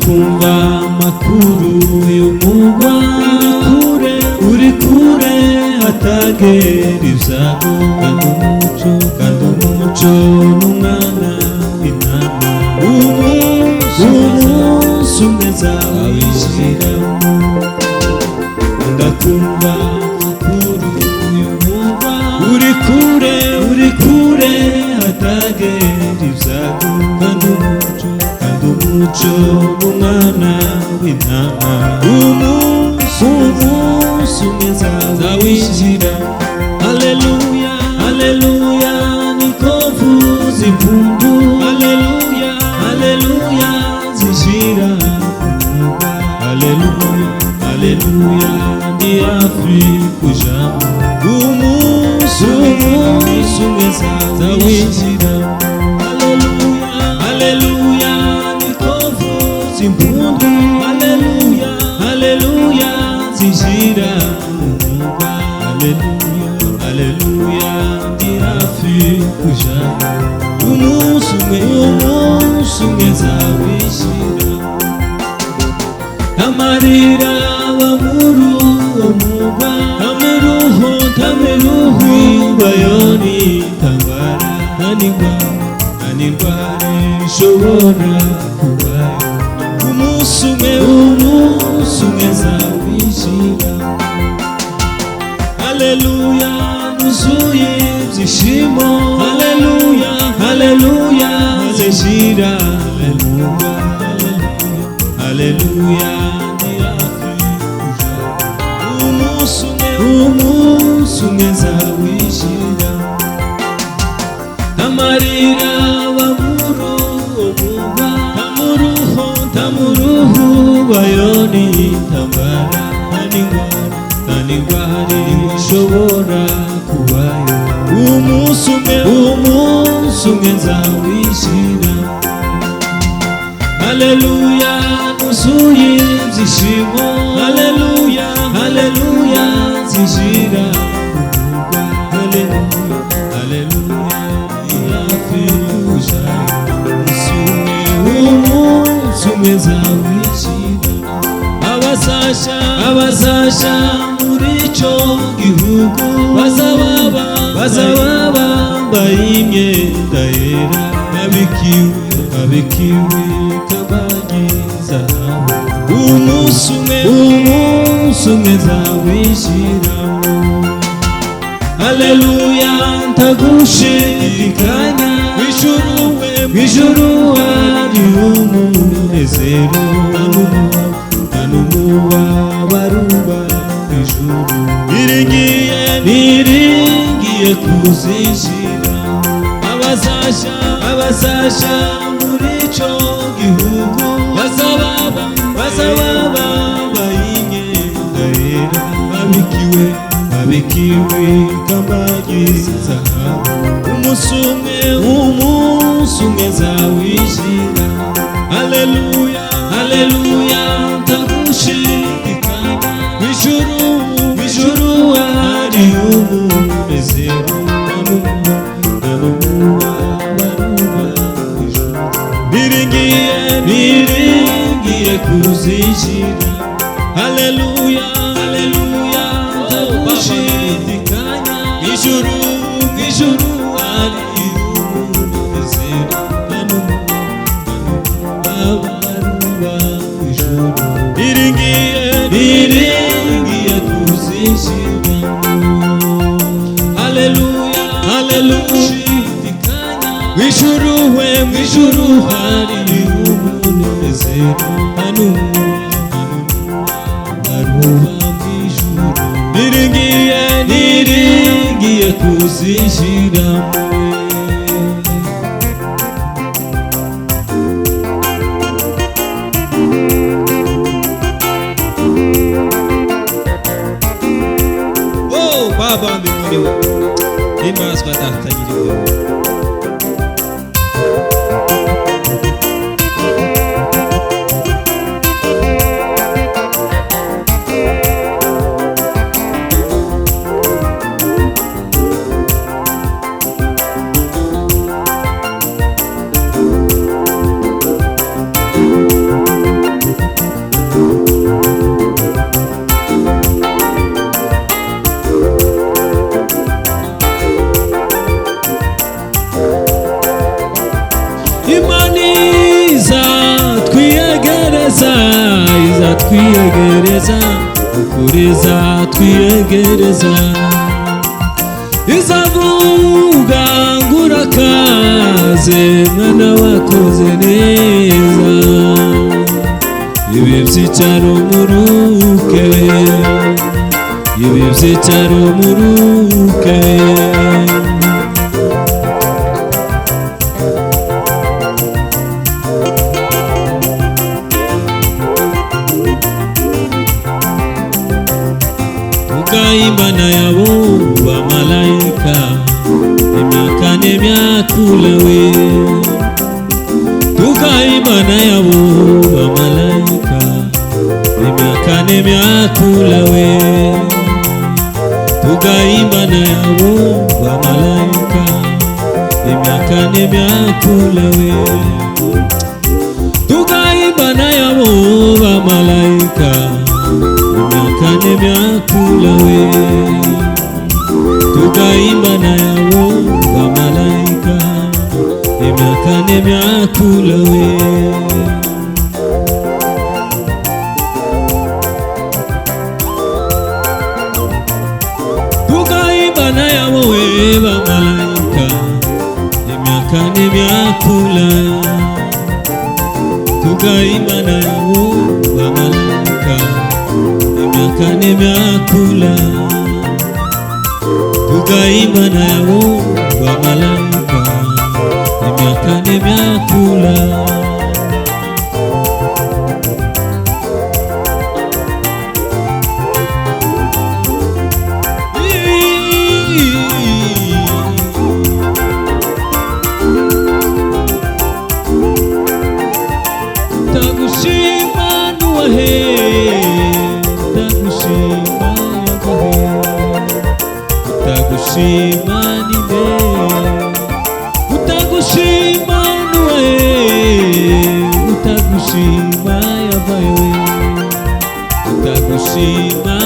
ndakumva amakuru y'umugwa uri kure hatagera ibyago kandi umuco n'umwana w'intama umunsi umwe nzawinjiramo ndakumva amakuru y'umugwa uri kure hatagera ibyago kandi umuco n'umwana w'intama umunsi umwe nzawinjira. Haleluya haleluya niko mvuza impundu, haleluya haleluya zishira umugwa, haleluya haleluya ndi hafi kujamo umunsi umwe nzawinjira. Haleluya haleluya niko mvuza impundu, haleluya haleluya zishira umugwa, haleluya haleluya ndi hafi kujamo umunsi umwe nzawinjira. Amarira bamuru umugwa tameruhu bayoni tambara naningware ishobora kubayo umunsi umwe nzawinjira. Haleluya nuzuye ibyishimo, haleluya haleluya zishira umugwa, haleluya ndi hafi kujamo umunsi umwe nzawinjira. Amarira bamuru umugwa tamuruhu bayoni tambara naningware ishobora kubayo umunsi umwe nzawinjira. Haleluya nuzuye ibyishimo, haleluya haleluya zishira umugwa, haleluya haleluya ndi hafi kujamo umunsi umwe nzawinjira. Abazasha muri ico gihugu bazaba bambaye imyenda yera, babikiwe kabagi zahabu umunsi umwe nzawinjiramo. Haleluya ntagushidikanya mw'ijuru hari umunezero n'umubabaro mw'ijuru niringiye kuzinjira. Abazasha muri ico gihugu bazaba bambaye imyenda yera, babikiwe kabagi zahabu umunsi umwe nzawinjira. Haleluya haleluya ntagushidikanya mw'ijuru hari umunezero niringiye kuzinjira. Haleluya haleluya ntagushidikanya mw'ijuru hari umunezero niringiye kuzinjira. Haleluya haleluya mw'ijuru hari umunezero mw'ijuru niringiye kuzinjiramo. Baba mbinguni imazwa datanyiriwe. zatwiyegereza, ukuri zatwiyegereza. Izavuga ngo urakaze mwana wakoze neza, ibi by'icyaro muruke, ibi by'icyaro muruke. Imana yabo bamalayika, imyaka n'imyakulawe. Tuka imana yabo bamalayika, imyaka n'imyakulawe. Tuka imana yabo bamalayika, imyaka n'imyakulawe. Tuka imana yabo bamalayika, imyaka n'imyakulawe. Tukaimba na yabo bamalayika, imyaka n'imyakulawe. Tukaimba na yabo bamalayika, imyaka n'imyakulawe. Tukaimba na yabo bamalayika, imyaka n'imyakulawe. Tukaimba na yabo bamalayika, imyaka n'imyakulawe. Tagushima nuwahe, tagushima yagahe, utagushima nibe, utagushima nuwahe, utagushima yabaye, utagushima